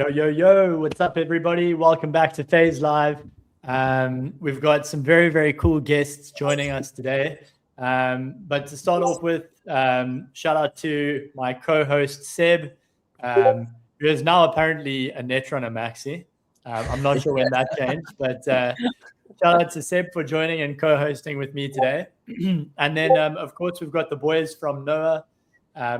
Yo, what's up, everybody? Welcome back to Phase Live. We've got some very, very cool guests joining us today. But to start off with, shout out to my co-host, Seb, who is now apparently a Netrunner Maxi. I'm not sure when that changed, but shout out to Seb for joining and co-hosting with me today. And then, of course, we've got the boys from Noah.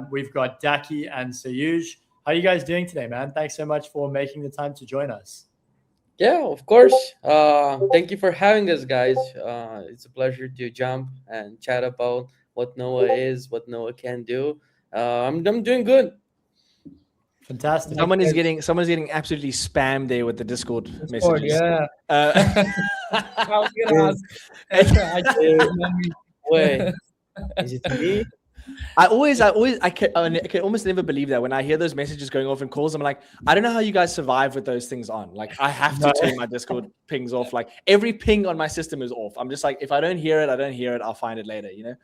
We've got Daki and Sayuj. How are you guys doing today, man? Thanks so much for making the time to join us. Yeah, of course. Thank you for having us, guys. It's a pleasure to jump and chat about what Noah is, what Noah can do. I'm doing good. Fantastic. Someone's getting absolutely spammed there with the Discord Discord, messages. yeah. I was gonna ask. Wait, is it me? I can almost never believe that when I hear those messages going off in calls. I'm like, I don't know how you guys survive with those things on. Like, I have to turn my Discord pings off. Like, every ping on my system is off. I'm just like, if I don't hear it, I don't hear it. I'll find it later. You know.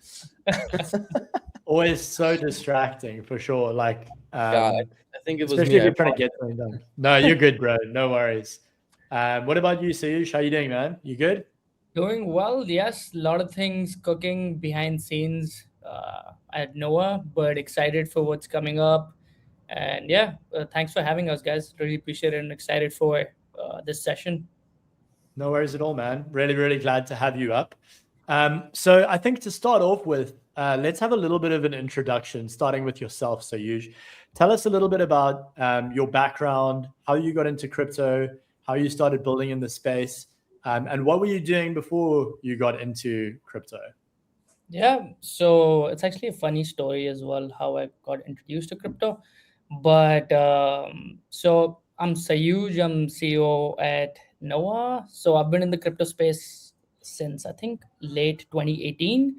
Always so distracting for sure. Like, I think it was especially me. if you're trying to get something done. No, you're good, bro. No worries. What about you, Sayush? How you doing, man? You good? Doing well, yes. A lot of things cooking behind scenes at Noah, but excited for what's coming up. And yeah, thanks for having us, guys. Really appreciate it and excited for this session. No worries at all, man. Really, really glad to have you up. So I think to start off with, let's have a little bit of an introduction, starting with yourself, Sayuj. Tell us a little bit about your background, how you got into crypto, how you started building in the space, and what were you doing before you got into crypto? Yeah, so it's actually a funny story as well how I got introduced to crypto. But so I'm Sayuj, I'm CEO at Noah. So I've been in the crypto space since I think late 2018.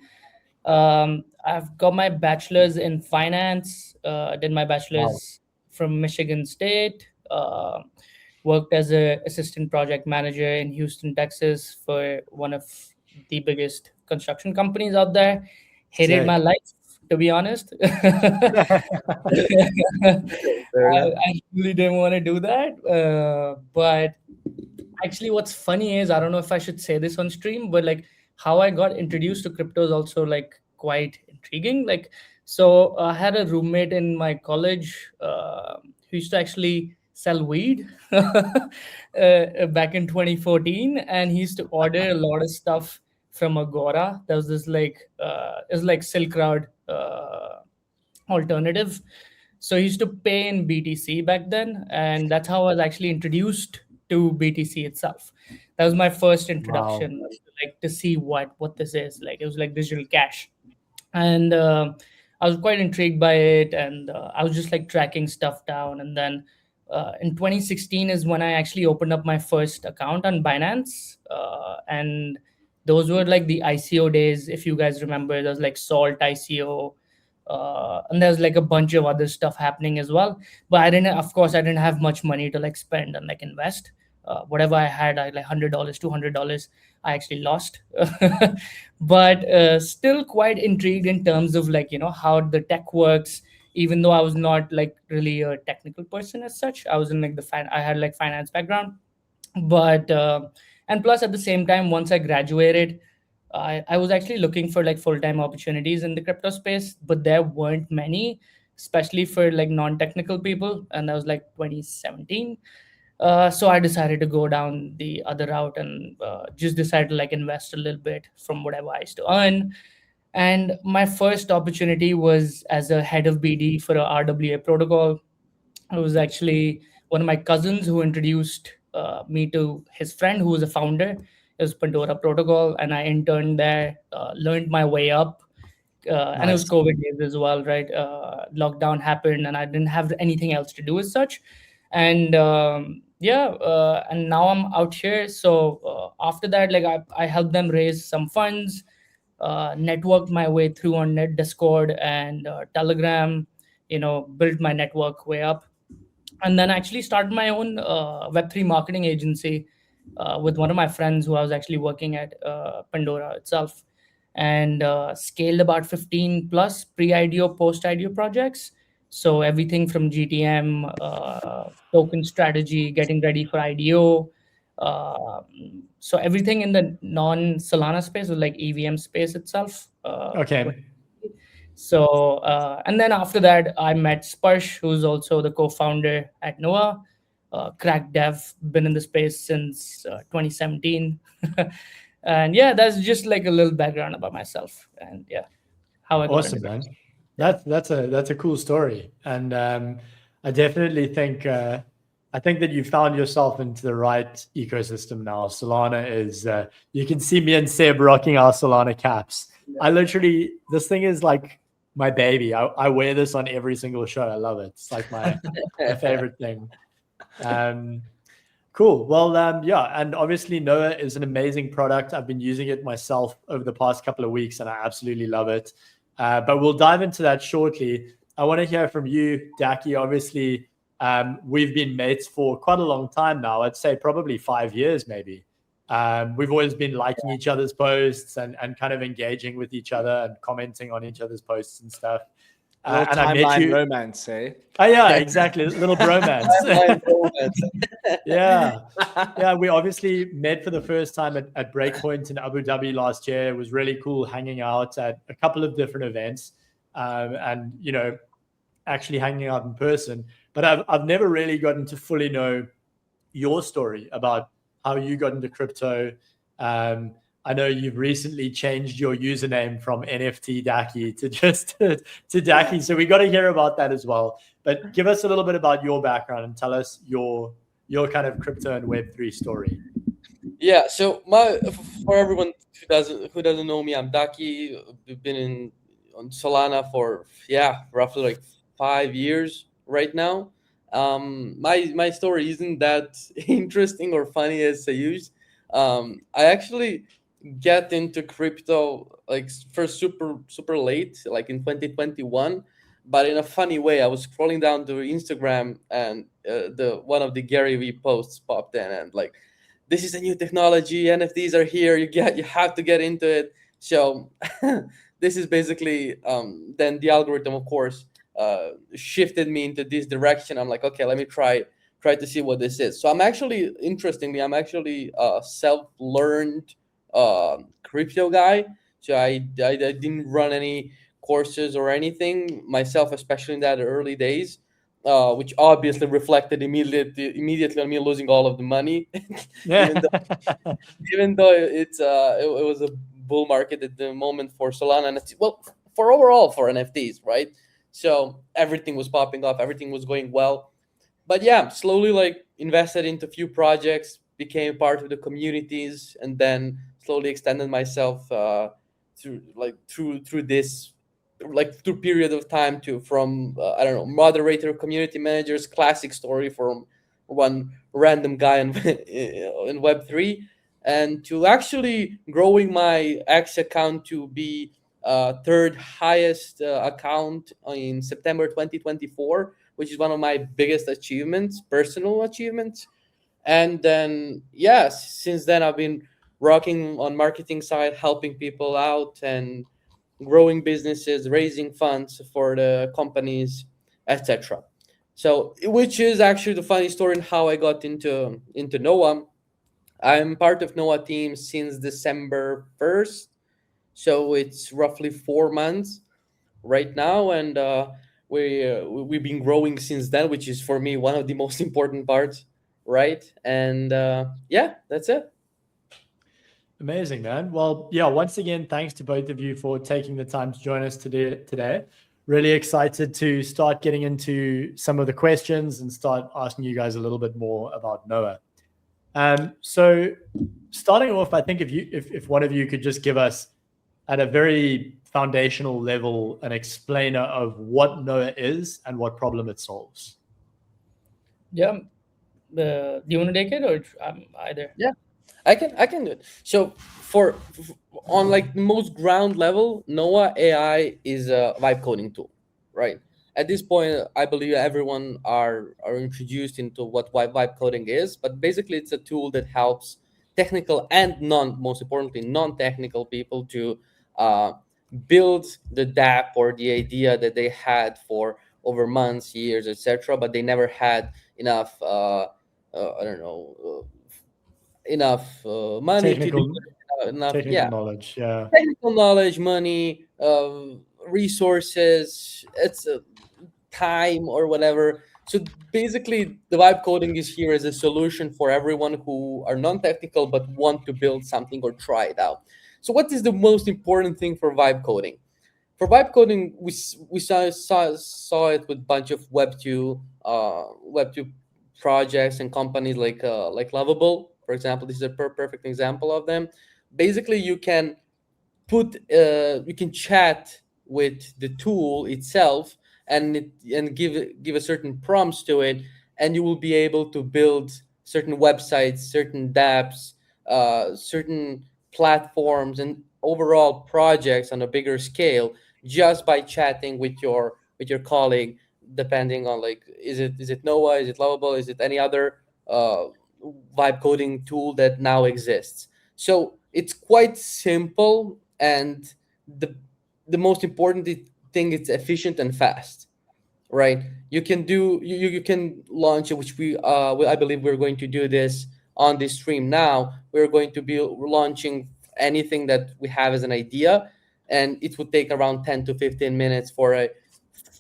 I've got my bachelor's in finance, did my bachelor's from Michigan State, worked as an assistant project manager in Houston, Texas for one of the biggest construction companies out there. Hated my life, to be honest. I really didn't want to do that. But actually, what's funny is, I don't know if I should say this on stream, but like how I got introduced to crypto is also like quite intriguing. Like, so I had a roommate in my college who used to actually sell weed back in 2014, and he used to order a lot of stuff from Agora. There was this like it was like Silk Road alternative. So he used to pay in BTC back then, and that's how I was actually introduced to BTC itself. That was my first introduction, like to see what this is. Like, it was like digital cash, and I was quite intrigued by it, and I was just like tracking stuff down. And then in 2016 is when I actually opened up my first account on Binance, and those were like the ICO days. If you guys remember, there was like Salt ICO, and there's like a bunch of other stuff happening as well. But of course, I didn't have much money to like spend and like invest. Whatever I had, I like $100, $200, I actually lost. But still quite intrigued in terms of like, how the tech works. Even though I was not like really a technical person as such, I was in like I had like finance background. But and plus at the same time, once I graduated, I was actually looking for like full-time opportunities in the crypto space, but there weren't many, especially for like non-technical people. And that was like 2017. So I decided to go down the other route and just decided to like invest a little bit from whatever I used to earn. And my first opportunity was as a head of BD for a RWA protocol. It was actually one of my cousins who introduced me to his friend who was a founder. It was Pandora Protocol, and I interned there, learned my way up. And it was COVID days as well, right? Lockdown happened, and I didn't have anything else to do as such. And and now I'm out here. So after that, like I helped them raise some funds, networked my way through on Discord and Telegram, built my network way up. And then actually started my own Web3 marketing agency with one of my friends who I was actually working at Pandora itself, and scaled about 15 plus pre-IDO, post-IDO projects. So everything from GTM, token strategy, getting ready for IDO. So everything in the non-Solana space was like EVM space itself. Okay. So and then after that, I met Sparsh, who's also the co-founder at Noah. Crack dev, been in the space since 2017. And yeah, that's just like a little background about myself, and yeah, how I got Awesome, into man. it. That's a cool story, and I definitely think I think that you found yourself into the right ecosystem now. Solana is you can see me and Seb rocking our Solana caps. I literally, this thing is like my baby. I wear this on every single show. I love it. It's like my favorite thing. Cool. Well, yeah, and obviously Noah is an amazing product. I've been using it myself over the past couple of weeks, and I absolutely love it. But we'll dive into that shortly. I want to hear from you, Daki. Obviously, we've been mates for quite a long time now. I'd say probably 5 years, maybe. We've always been liking each other's posts and kind of engaging with each other and commenting on each other's posts and stuff. And I met you. Romance, eh? Oh yeah, exactly. Little bromance. Yeah. We obviously met for the first time at Breakpoint in Abu Dhabi last year. It was really cool hanging out at a couple of different events, and actually hanging out in person. But I've never really gotten to fully know your story about how you got into crypto. I know you've recently changed your username from NFT Daki to just to Daki. So we got to hear about that as well. But give us a little bit about your background and tell us your kind of crypto and Web3 story. Yeah. So for everyone who doesn't know me, I'm Daki. We've been on Solana for roughly like 5 years right now. My story isn't that interesting or funny as I use. I actually get into crypto like first super late, like in 2021, but in a funny way. I was scrolling down to Instagram, and the one of the Gary Vee posts popped in, and like, this is a new technology, NFTs are here, you have to get into it. So this is basically then the algorithm, of course, shifted me into this direction. I'm like, okay, let me try to see what this is. So I'm actually a self-learned crypto guy. So I didn't run any courses or anything myself, especially in that early days, which obviously reflected immediately on me losing all of the money. even though it was a bull market at the moment for Solana, and for overall for NFTs, right? So everything was popping off, everything was going well. But yeah, slowly like invested into a few projects, became part of the communities, and then slowly extended myself through this through period of time from I don't know, moderator, community managers, classic story from one random guy in Web3, and to actually growing my X account to be third highest account in September 2024, which is one of my biggest achievements, personal achievements. And then since then I've been rocking on marketing side, helping people out and growing businesses, raising funds for the companies, etc. So, which is actually the funny story in how I got into Noah. I'm part of Noah team since December 1st, so it's roughly 4 months right now, and we've been growing since then, which is for me one of the most important parts, right? And that's it. Amazing, man. Well, yeah, once again, thanks to both of you for taking the time to join us today. Really excited to start getting into some of the questions and start asking you guys a little bit more about Noah. So starting off, I think if one of you could just give us at a very foundational level an explainer of what Noah is and what problem it solves. Yeah. Do you want to take it, or either? Yeah, I can do it. So on like the most ground level, Noah AI is a vibe coding tool, right? At this point, I believe everyone are introduced into what vibe coding is, but basically it's a tool that helps technical and most importantly, non-technical people to build the DApp or the idea that they had for over months, years, etc. But they never had enough I don't know enough money to do Technical it, enough technical knowledge. Yeah. technical knowledge, money, resources, it's time or whatever. So basically, the vibe coding is here as a solution for everyone who are non-technical but want to build something or try it out. So what is the most important thing for vibe coding? For vibe coding, we saw it with a bunch of Web2 projects and companies like Lovable, for example. This is a perfect example of them. Basically, you can you can chat with the tool itself and give a certain prompts to it, and you will be able to build certain websites, certain dapps, certain platforms, and overall projects on a bigger scale just by chatting with your colleague, depending on like is it Noah, is it Lovable, is it any other vibe coding tool that now exists. So it's quite simple, and the most important thing, it's efficient and fast, right? You can launch it, which I believe we're going to do this on this stream now. We're going to be launching anything that we have as an idea, and it would take around 10 to 15 minutes for a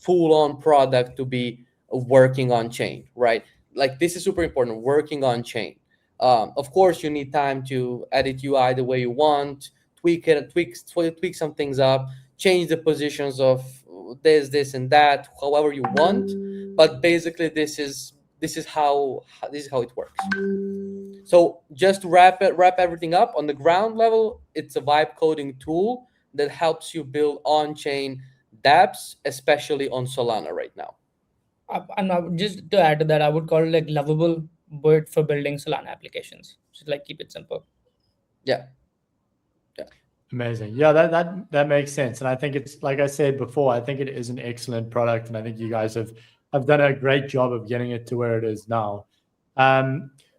full-on product to be working on chain, right? Like this is super important, working on chain. Of course, you need time to edit UI the way you want, tweak some things up, change the positions of this and that, however you want. But basically, this is how it works. So just to wrap everything up on the ground level, it's a vibe coding tool that helps you build on-chain dApps, especially on Solana right now. And just to add to that, I would call it like Lovable, but for building Solana applications. Just like keep it simple. Yeah. Amazing. Yeah, that makes sense. And I think it's, like I said before, I think it is an excellent product. And I think you guys have done a great job of getting it to where it is now.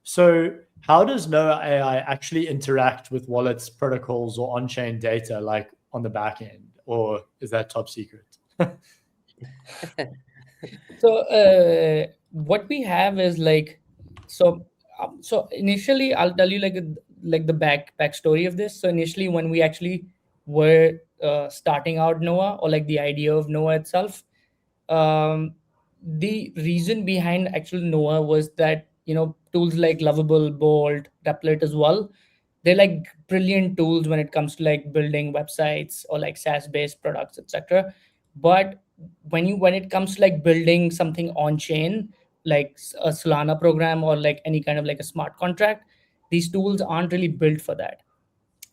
So how does Noah AI actually interact with wallets, protocols, or on-chain data, like on the back end? Or is that top secret? So what we have is like, so initially I'll tell you like the backstory of this. So initially when we actually were starting out Noah, or like the idea of Noah itself, the reason behind actual Noah was that, you know, tools like Lovable, Bolt, Replit as well, they're like brilliant tools when it comes to like building websites or like SaaS based products, etc. But when it comes to like building something on chain, like a Solana program or like any kind of like a smart contract, these tools aren't really built for that,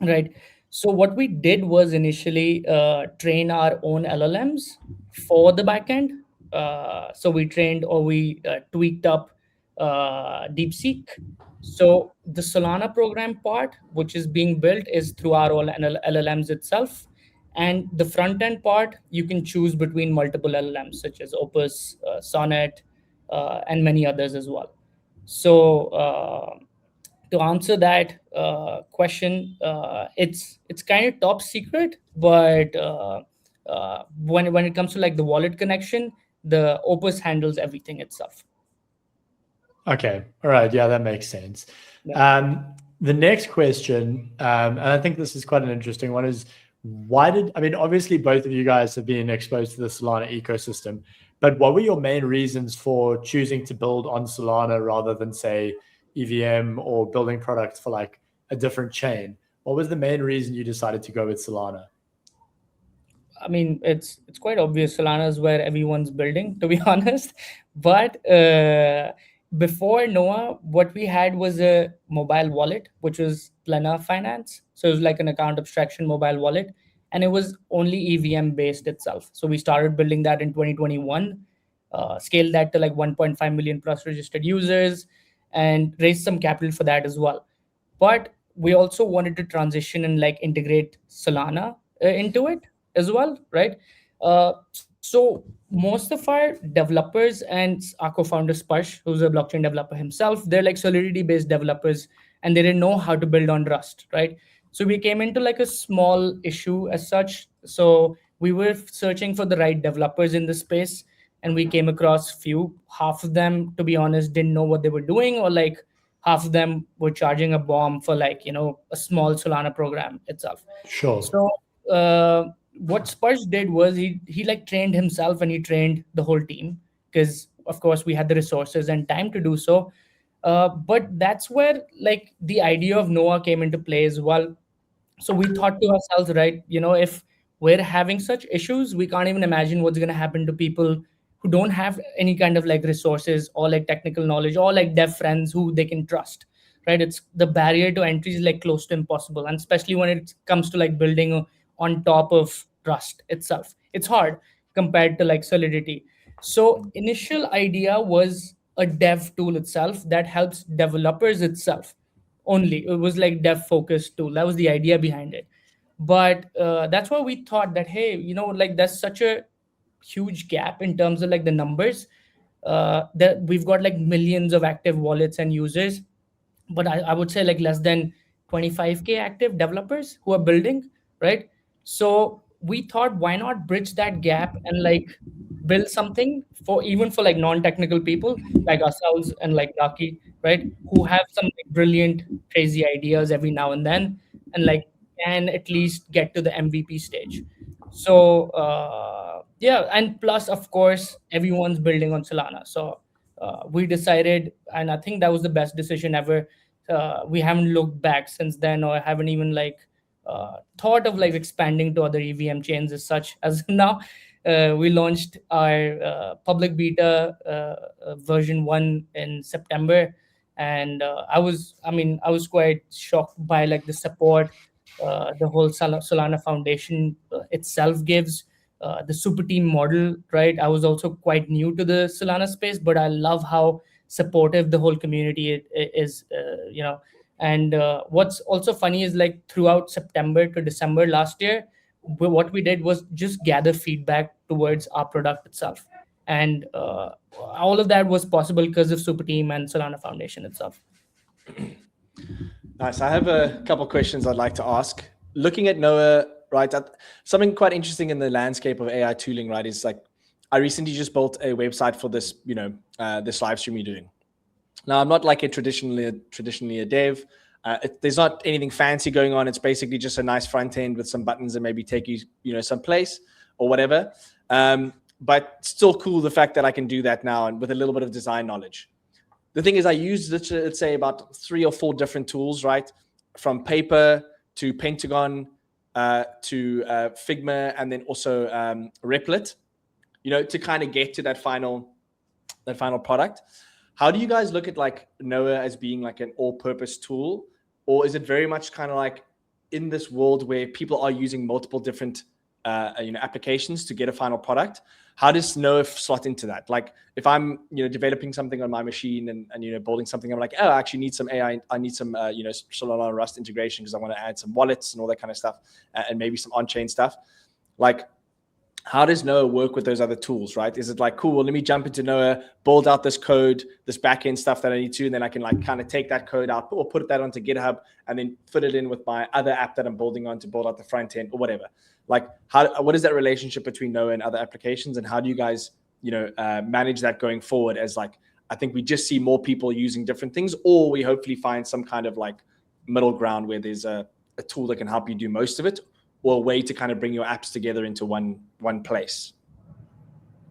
right? So what we did was initially train our own LLMs for the backend. So we trained, or we tweaked up DeepSeek. So the Solana program part, which is being built, is through our own LLMs itself. And the front end part, you can choose between multiple LLMs such as Opus, Sonnet, and many others as well. So to answer that question, it's kind of top secret, but when it comes to like the wallet connection, the Opus handles everything itself. Okay. All right. Yeah, that makes sense. Yeah. The next question, and I think this is quite an interesting one, is obviously both of you guys have been exposed to the Solana ecosystem, but what were your main reasons for choosing to build on Solana rather than, say, EVM or building products for like a different chain? What was the main reason you decided to go with Solana? I mean, it's quite obvious. Solana is where everyone's building, to be honest. But before Noah, what we had was a mobile wallet, which was Plena Finance. So it was like an account abstraction mobile wallet, and it was only EVM based itself. So we started building that in 2021, scaled that to like 1.5 million plus registered users, and raised some capital for that as well. But we also wanted to transition and like integrate Solana into it as well, right? So most of our developers and our co-founder Sparsh, who's a blockchain developer himself, they're like Solidity-based developers, and they didn't know how to build on Rust, right? So we came into like a small issue as such. So we were searching for the right developers in the space, and we came across few. Half of them, to be honest, didn't know what they were doing, or like half of them were charging a bomb for like a small Solana program itself. Sure. So what Sparsh did was he like trained himself, and he trained the whole team, because of course we had the resources and time to do so. But that's where like the idea of Noah came into play as well. So we thought to ourselves, right, if we're having such issues, we can't even imagine what's going to happen to people who don't have any kind of like resources or like technical knowledge or like dev friends who they can trust, right? It's the barrier to entry is like close to impossible, and especially when it comes to like building on top of Rust itself, it's hard compared to like Solidity. So initial idea was a dev tool itself that helps developers itself only. It was like dev focused tool. That was the idea behind it. But that's why we thought that, hey, like there's such a huge gap in terms of like the numbers, that we've got like millions of active wallets and users, but I would say like less than 25K active developers who are building, right? So we thought, why not bridge that gap and like build something for even for like non-technical people like ourselves and like Daki, right? Who have some like brilliant, crazy ideas every now and then, and like can at least get to the MVP stage. So yeah, and plus of course everyone's building on Solana. So we decided, and I think that was the best decision ever. We haven't looked back since then, or haven't even like thought of like expanding to other EVM chains as such. As now, we launched our public beta version 1 in September, and I was quite shocked by like the support the whole Solana Foundation itself gives. The super team model, right? I was also quite new to the Solana space, but I love how supportive the whole community is. And what's also funny is like throughout September to December last year, what we did was just gather feedback towards our product itself, and all of that was possible because of Super Team and Solana Foundation itself. Nice. I have a couple of questions I'd like to ask. Looking at Noah, right? Something quite interesting in the landscape of AI tooling, right? Is like, I recently just built a website for this, this live stream you're doing. Now, I'm not like a traditionally a dev. There's not anything fancy going on. It's basically just a nice front end with some buttons and maybe take you, someplace or whatever. But still cool the fact that I can do that now and with a little bit of design knowledge. The thing is, I use, let's say, about 3 or 4 different tools, right? From Paper to Pentagon to Figma, and then also Replit, to kind of get to that final product. How do you guys look at like Noah as being like an all-purpose tool, or is it very much kind of like in this world where people are using multiple different applications to get a final product? How does Noah slot into that? Like if I'm developing something on my machine and building something, I'm like, oh, I actually need some AI. I need some Solana Rust integration because I want to add some wallets and all that kind of stuff, and maybe some on-chain stuff. Like, how does Noah work with those other tools, right? Is it like, cool, well, let me jump into Noah, build out this code, this backend stuff that I need to, and then I can like kind of take that code out or put that onto GitHub and then fit it in with my other app that I'm building on to build out the front end or whatever. Like, what is that relationship between Noah and other applications, and how do you guys, manage that going forward? As like, I think we just see more people using different things, or we hopefully find some kind of like middle ground where there's a tool that can help you do most of it, or a way to kind of bring your apps together into one place.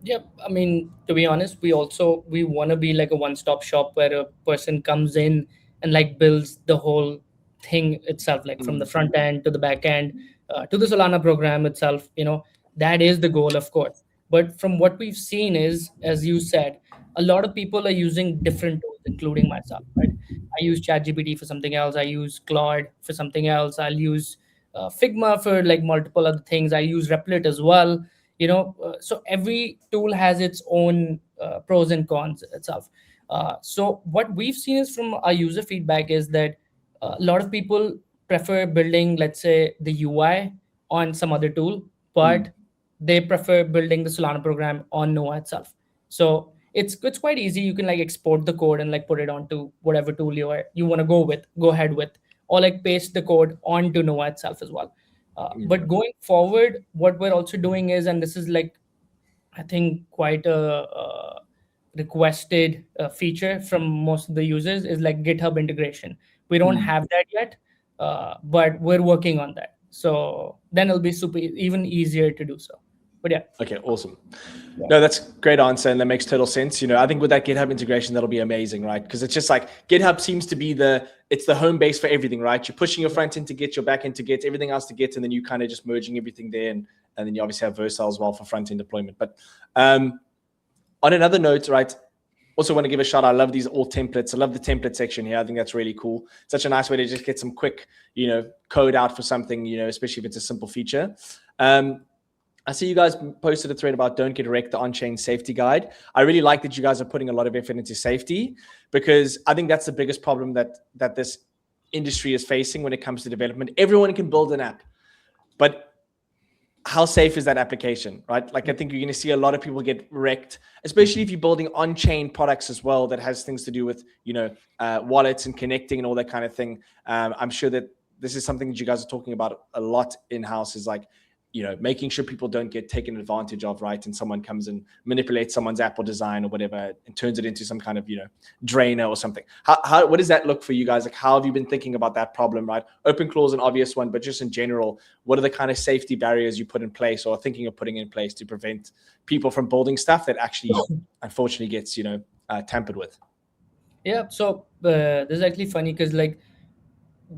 Yep. I mean, to be honest, we want to be like a one-stop shop where a person comes in and like builds the whole thing itself, like from the front end to the back end, to the Solana program itself. That is the goal, of course. But from what we've seen is, as you said, a lot of people are using different tools, including myself, right? I use ChatGPT for something else. I use Claude for something else. I'll use Figma for like multiple other things. I use Replit as well. So every tool has its own pros and cons itself. So what we've seen is from our user feedback is that a lot of people prefer building, let's say, the UI on some other tool, but they prefer building the Solana program on Noah itself. So it's quite easy. You can like export the code and like put it onto whatever tool you want to go ahead with, or like paste the code onto Noah itself as well. But going forward, what we're also doing is, and this is like I think, quite a requested feature from most of the users is like GitHub integration. We don't have that yet, but we're working on that. So then it'll be super even easier to do so. But yeah. Okay, awesome. No, that's a great answer, and that makes total sense. You know, I think with that GitHub integration, that'll be amazing, right? Because it's just like GitHub seems to be the home base for everything, right? You're pushing your front end to Git, your back end to Git, everything else to Git, and then you kind of just merging everything there, and then you obviously have Vercel as well for front end deployment. But on another note, right? Also want to give a shout out. I love these all templates. I love the template section here. I think that's really cool. Such a nice way to just get some quick, code out for something, especially if it's a simple feature. I see you guys posted a thread about Don't Get Wrecked, the on-chain safety guide. I really like that you guys are putting a lot of effort into safety, because I think that's the biggest problem that this industry is facing when it comes to development. Everyone can build an app, but how safe is that application, right? Like, I think you're going to see a lot of people get wrecked, especially if you're building on-chain products as well that has things to do with, wallets and connecting and all that kind of thing. I'm sure that this is something that you guys are talking about a lot in-house, is like, making sure people don't get taken advantage of, right? And someone comes and manipulates someone's app or design or whatever and turns it into some kind of, drainer or something. What does that look for you guys? Like, how have you been thinking about that problem, right? OpenClaw is an obvious one, but just in general, what are the kind of safety barriers you put in place or thinking of putting in place to prevent people from building stuff that actually, unfortunately, gets, tampered with? Yeah. So this is actually funny because, like,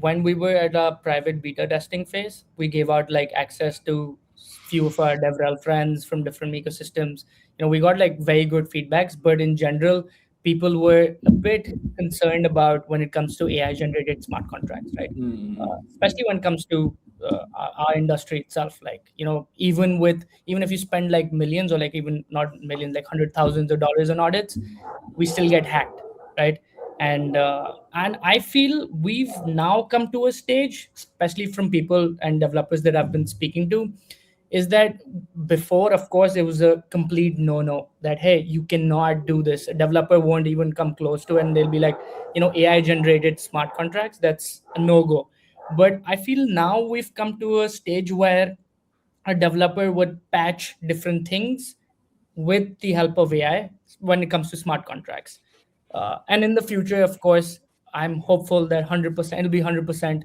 when we were at our private beta testing phase, we gave out like access to few of our DevRel friends from different ecosystems. We got like very good feedbacks, but in general, people were a bit concerned about when it comes to AI generated smart contracts, right? Especially when it comes to our industry itself. Like, even if you spend like millions, or like even not millions, like hundred thousands of dollars on audits, we still get hacked, right? And I feel we've now come to a stage, especially from people and developers that I've been speaking to, is that before, of course, it was a complete no that, hey, you cannot do this. A developer won't even come close to it, and they'll be like, AI generated smart contracts, that's a no-go. But I feel now we've come to a stage where a developer would patch different things with the help of AI when it comes to smart contracts. And in the future, of course, I'm hopeful that 100% it'll be 100%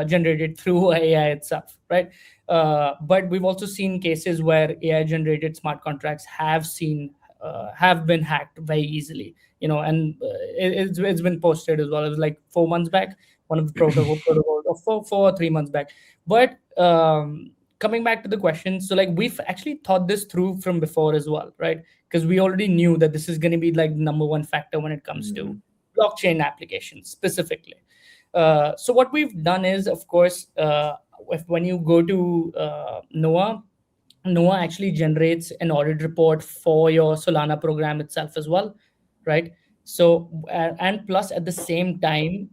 generated through AI itself, right? But we've also seen cases where AI generated smart contracts have been hacked very easily, and it's been posted as well. It was like 4 months back, one of the protocols, or 4 or 3 months back. But coming back to the question, so like we've actually thought this through from before as well, right? Because we already knew that this is going to be like number one factor when it comes to blockchain applications specifically. So what we've done is, of course, when you go to Noah actually generates an audit report for your Solana program itself as well, right? So and plus at the same time,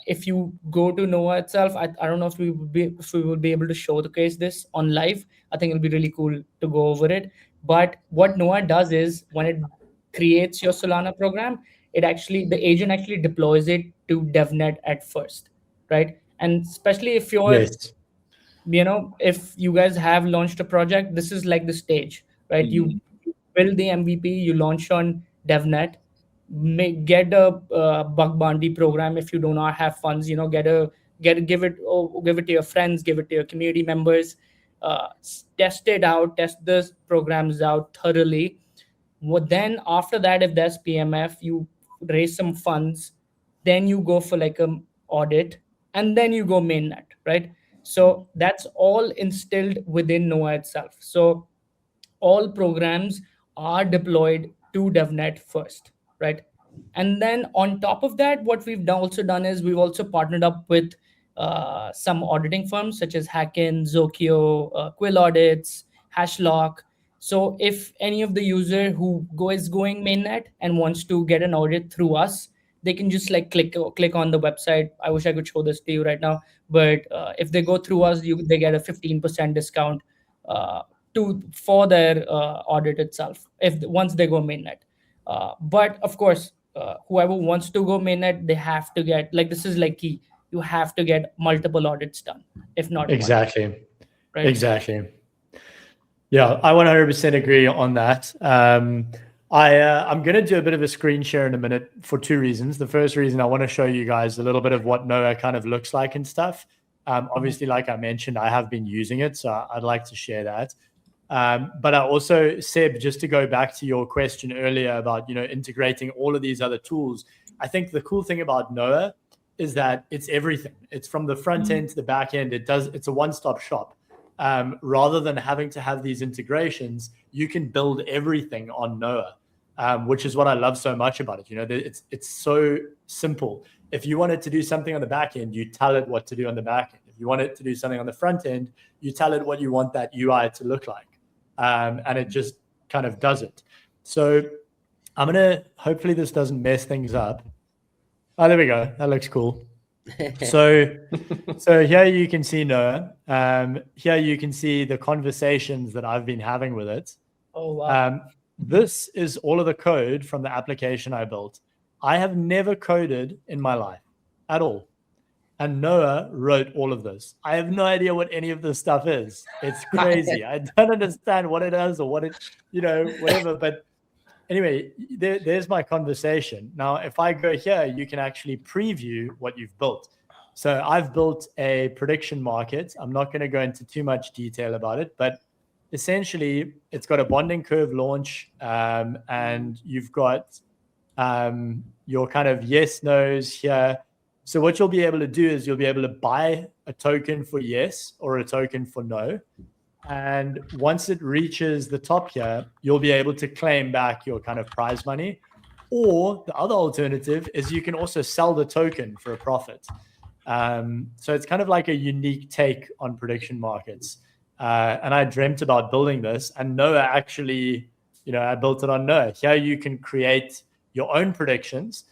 if you go to Noah itself, I don't know if we would be able to showcase this on live. I think it'll be really cool to go over it. But what Noah does is, when it creates your Solana program, the agent actually deploys it to DevNet at first, right? And especially if you're, Yes. if you guys have launched a project, this is like the stage, right? You build the MVP, you launch on DevNet, get a bug bounty program. If you do not have funds, give it to your friends, give it to your community members, test it out, test the programs out thoroughly. Then after that, if there's PMF, you raise some funds, then you go for like an audit, and then you go mainnet, right? So that's all instilled within Noah itself. So all programs are deployed to DevNet first, right? And then on top of that, what we've also done is we've also partnered up with some auditing firms such as Hacken, Zokyo, Quill Audits, Hashlock. So if any of the user who is going mainnet and wants to get an audit through us, they can just like click on the website. I wish I could show this to you right now, but if they go through us, they get a 15% discount for their audit itself once they go mainnet. But of course, whoever wants to go mainnet, they have to get, like, this is like key, you have to get multiple audits done, if not Exactly. one, right? Exactly. Yeah, I 100% agree on that. I'm going to do a bit of a screen share in a minute for two reasons. The first reason, I want to show you guys a little bit of what Noah kind of looks like and stuff. Obviously, like I mentioned, I have been using it, so I'd like to share that. But I also, Seb, just to go back to your question earlier about, integrating all of these other tools, I think the cool thing about Noah is that it's everything. It's from the front end to the back end. It's a one-stop shop. Rather than having to have these integrations, you can build everything on Noah, which is what I love so much about it. It's so simple. If you wanted to do something on the back end, you tell it what to do on the back end. If you want it to do something on the front end, you tell it what you want that UI to look like. And it just kind of does it. So hopefully this doesn't mess things up. Oh, there we go. That looks cool. So here you can see Noah. Here you can see the conversations that I've been having with it. Oh, wow. This is all of the code from the application I built. I have never coded in my life at all. And Noah wrote all of this. I have no idea what any of this stuff is. It's crazy. I don't understand what it is or what it, whatever. But anyway, there's my conversation. Now, if I go here, you can actually preview what you've built. So I've built a prediction market. I'm not going to go into too much detail about it, but essentially it's got a bonding curve launch, and you've got your kind of yes, no's here. So what you'll be able to do is you'll be able to buy a token for yes or a token for no. And once it reaches the top here, you'll be able to claim back your kind of prize money. Or the other alternative is you can also sell the token for a profit. So it's kind of like a unique take on prediction markets. And I dreamt about building this, and Noah actually, I built it on Noah. Here you can create your own predictions.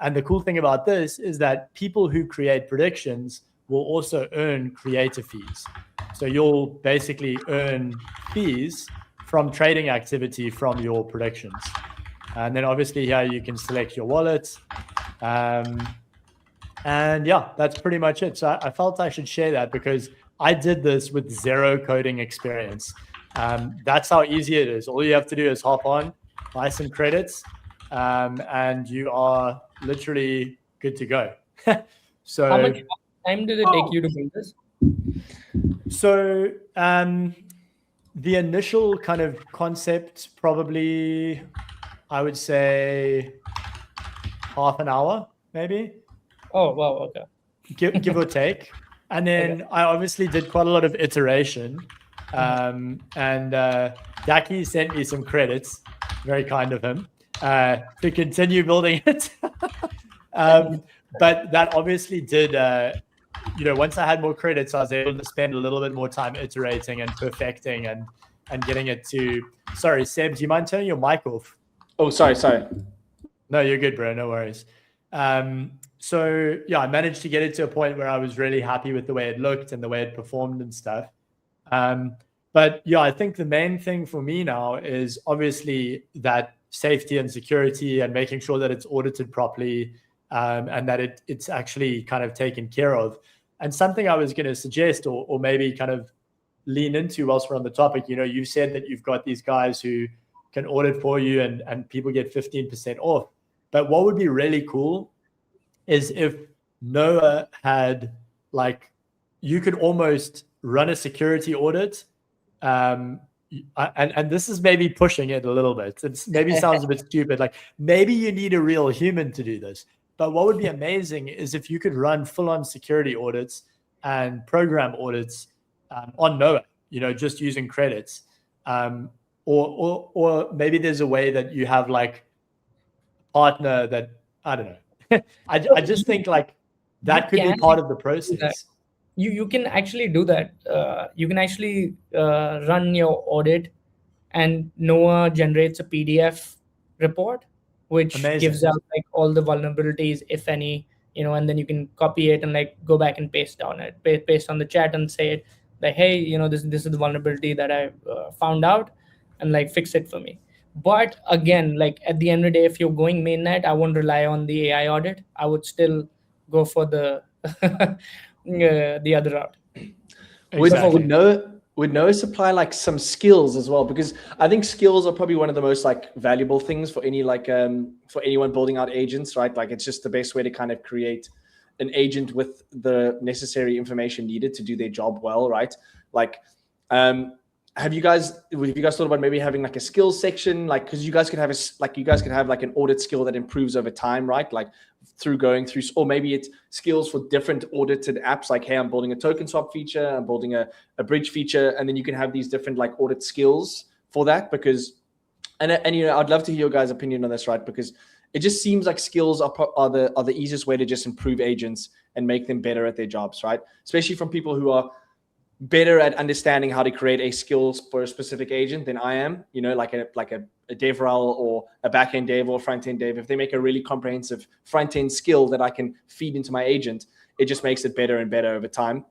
And the cool thing about this is that people who create predictions will also earn creator fees. So you'll basically earn fees from trading activity from your predictions. And then obviously here you can select your wallet. And yeah, that's pretty much it. So I felt I should share that because I did this with zero coding experience. That's how easy it is. All you have to do is hop on, buy some credits, and you are literally good to go. So How much time did it take you to build this? So the initial kind of concept, probably, I would say half an hour, maybe. Oh, wow. Okay. Give or take. And then I obviously did quite a lot of iteration. And Daki sent me some credits, very kind of him, to continue building it. But that obviously did, once I had more credits, I was able to spend a little bit more time iterating and perfecting and getting it to. Sorry, Seb, do you mind turning your mic off? Oh, sorry. No, you're good, bro. No worries. So yeah, I managed to get it to a point where I was really happy with the way it looked and the way it performed and stuff. But yeah, I think the main thing for me now is obviously that safety and security and making sure that it's audited properly, and that it's actually kind of taken care of. And something I was going to suggest or maybe kind of lean into whilst we're on the topic, you said that you've got these guys who can audit for you and people get 15% off. But what would be really cool is if Noah had, you could almost run a security audit. And this is maybe pushing it a little bit. It maybe sounds a bit stupid. Maybe you need a real human to do this. But what would be amazing is if you could run full-on security audits and program audits on Noah, just using credits. Or maybe there's a way that you have a partner that, I don't know. I just think that could be part of the process. You can actually do that. You can actually run your audit, and Noah generates a PDF report, which gives out all the vulnerabilities, if any, and then you can copy it and go back and paste on the chat and say hey, this is the vulnerability that I found out, and fix it for me. But again, at the end of the day, if you're going mainnet, I won't rely on the AI audit. I would still go for the the other route. Exactly. Would would Noah supply like some skills as well? Because I think skills are probably one of the most like valuable things for any like for anyone building out agents, right? Like it's just the best way to kind of create an agent with the necessary information needed to do their job well, right? Like, have you guys thought about maybe having like a skills section, like because you guys could have like an audit skill that improves over time, right? Like through going through, or maybe it's skills for different audited apps. Like, hey, I'm building a token swap feature, I'm building a bridge feature, and then you can have these different like audit skills for that. Because, and you know, I'd love to hear your guys' opinion on this, right? Because it just seems like skills are the easiest way to just improve agents and make them better at their jobs, right? Especially from people who are better at understanding how to create a skills for a specific agent than I am, you know, like a DevRel or a backend dev or front-end dev. If they make a really comprehensive front-end skill that I can feed into my agent, it just makes it better and better over time.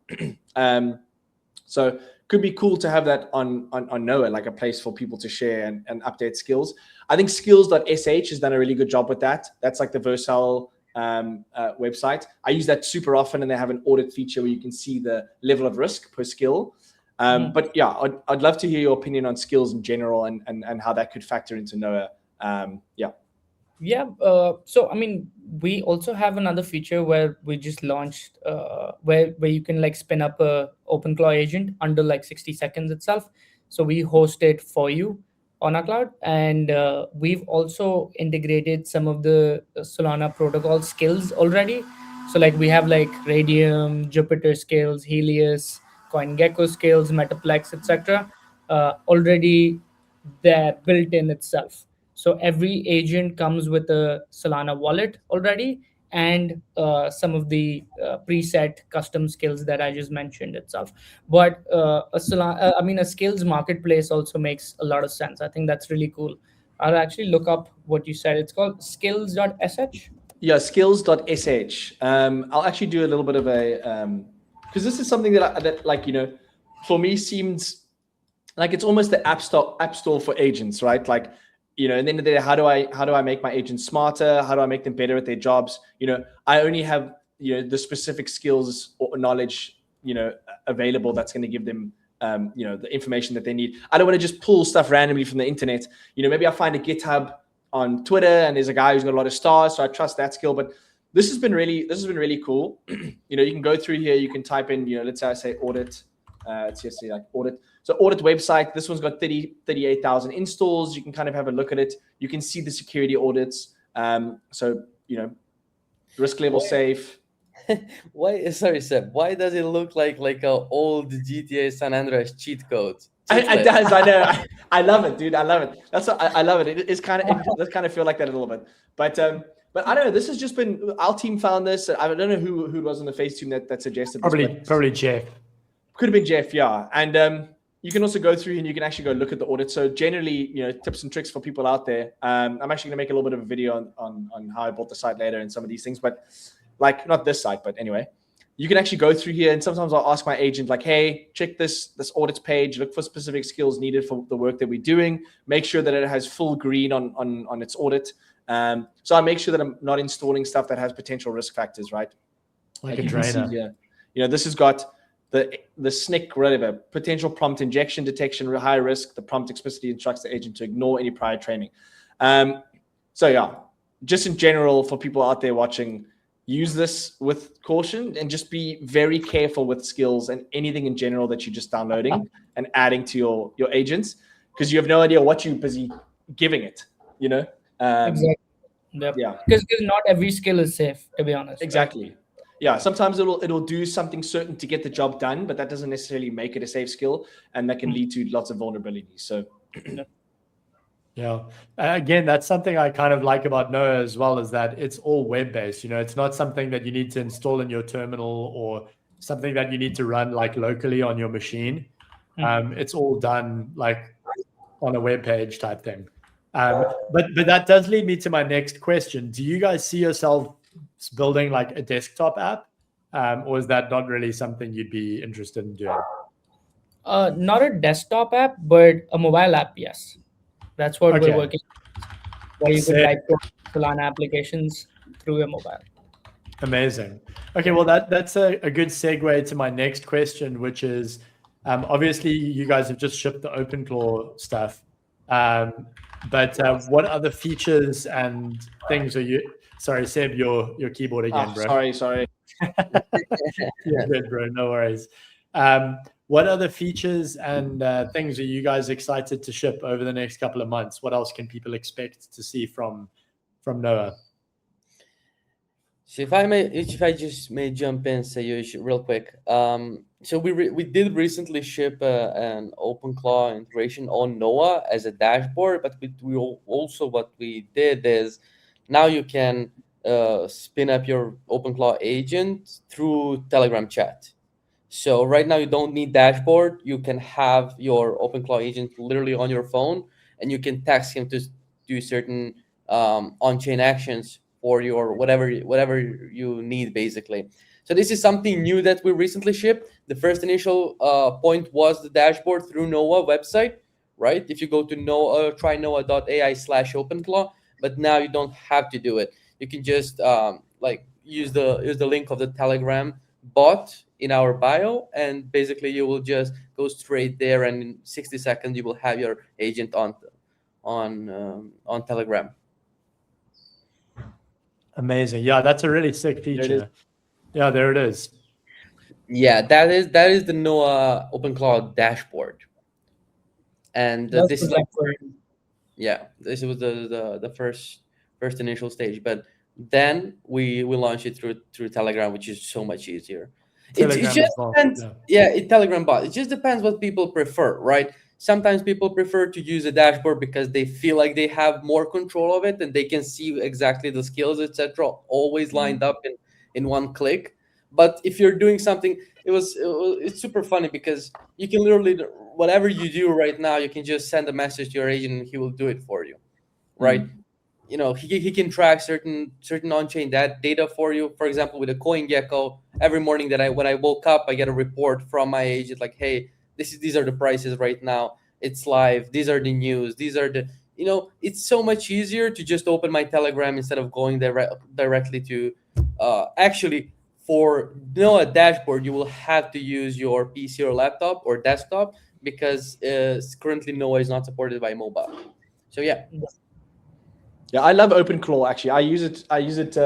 So could be cool to have that on Noah, like a place for people to share and update skills. I think skills.sh has done a really good job with that. That's like the Vercel website. I use that super often, and they have an audit feature where you can see the level of risk per skill. But yeah, I'd love to hear your opinion on skills in general and how that could factor into Noah. So I mean, we also have another feature where we just launched where you can like spin up a OpenClaw agent under like 60 seconds itself. So we host it for you on our cloud, and we've also integrated some of the Solana protocol skills already. So like we have like Radium, Jupyter skills, Helios, CoinGecko skills, Metaplex, etc. Already there built in itself. So every agent comes with a Solana wallet already, and some of the preset custom skills that I just mentioned itself. But a skills marketplace also makes a lot of sense. I think that's really cool. I'll actually look up what you said. It's called skills.sh. Yeah, skills.sh. I'll actually do a little bit of a because this is something that like, you know, for me seems like it's almost the app store for agents, right? Like, you know, and then the day, how do I make my agents smarter? How do I make them better at their jobs? You know, I only have, you know, the specific skills or knowledge, you know, available that's going to give them, you know, the information that they need. I don't want to just pull stuff randomly from the internet. You know, maybe I find a GitHub on Twitter and there's a guy who's got a lot of stars, so I trust that skill. But this has been really cool. You know, you can go through here, you can type in, you know, let's say I say audit. Let's just say like audit. So audit website, this one's got 38,000 installs. You can kind of have a look at it. You can see the security audits. So, you know, risk level safe. Sorry, Seb. Why does it look like a old GTA San Andreas cheat code? It does. I know. I love it, dude. I love it. That's what I love it. It does kind of feel like that a little bit. But I don't know. This has just been, our team found this. I don't know who it was on the Phase team that suggested this. Probably Jeff. Could have been Jeff, yeah. And you can also go through and you can actually go look at the audit. So generally, you know, tips and tricks for people out there. I'm actually going to make a little bit of a video on how I built the site later and some of these things, but like not this site, but anyway, you can actually go through here. And sometimes I'll ask my agent like, hey, check this audits page, look for specific skills needed for the work that we're doing. Make sure that it has full green on its audit. So I make sure that I'm not installing stuff that has potential risk factors, right? Like a drainer. Yeah. You know, this has got the SNCC, whatever, potential prompt injection detection, high risk. The prompt explicitly instructs the agent to ignore any prior training. So yeah, just in general for people out there watching, use this with caution and just be very careful with skills and anything in general that you're just downloading and adding to your agents, because you have no idea what you're busy giving it, you know? Exactly. Yep. Yeah. Because not every skill is safe, to be honest. Exactly. Right? Yeah, sometimes it'll do something certain to get the job done, but that doesn't necessarily make it a safe skill, and that can lead to lots of vulnerabilities. So, yeah, again, that's something I kind of like about Noah as well, is that it's all web-based. You know, it's not something that you need to install in your terminal or something that you need to run like locally on your machine. It's all done like on a web page type thing. But that does lead me to my next question. Do you guys see yourself building like a desktop app, or is that not really something you'd be interested in doing? Not a desktop app, but a mobile app, yes. That's what we're working on, where you can type Solana applications through your mobile. Amazing. Okay, well, that's a good segue to my next question, which is, Obviously, you guys have just shipped the OpenClaw stuff. But what other features and things are you? Sorry, Seb, your keyboard again, bro. Sorry. Yeah, good, bro. No worries. What other features and things are you guys excited to ship over the next couple of months? What else can people expect to see from Noah? So if I just may jump in, Sayush, real quick. So we did recently ship an OpenClaw integration on Noah as a dashboard, but we also what we did is now you can spin up your OpenClaw agent through Telegram chat. So right now you don't need dashboard. You can have your OpenClaw agent literally on your phone, and you can text him to do certain on-chain actions for your whatever you need, basically. So this is something new that we recently shipped. The first initial point was the dashboard through Noah website, right? If you go to trynoah.ai/OpenClaw, but now you don't have to do it. You can just use the link of the Telegram bot in our bio, and basically you will just go straight there, and in 60 seconds you will have your agent on Telegram. Amazing. Yeah, that's a really sick feature. Yeah, there it is. Yeah, that is the Noah OpenClaw dashboard, and this is this was the first initial stage, but then we launched it through Telegram, which is so much easier. It just depends. Telegram bot. It just depends what people prefer, right? Sometimes people prefer to use a dashboard because they feel like they have more control of it and they can see exactly the skills, etc., always lined up in one click. But if you're doing something, it's super funny because you can literally, whatever you do right now, you can just send a message to your agent and he will do it for you, right? You know, he can track certain on-chain data for you. For example, with a CoinGecko, every morning when I woke up, I get a report from my agent like, hey, these are the prices right now. It's live. These are the news. These are the, it's so much easier to just open my Telegram instead of going directly to, actually, for a dashboard, you will have to use your PC or laptop or desktop because currently Noah is not supported by mobile. So yeah. Yeah, I love OpenClaw. Actually, I use it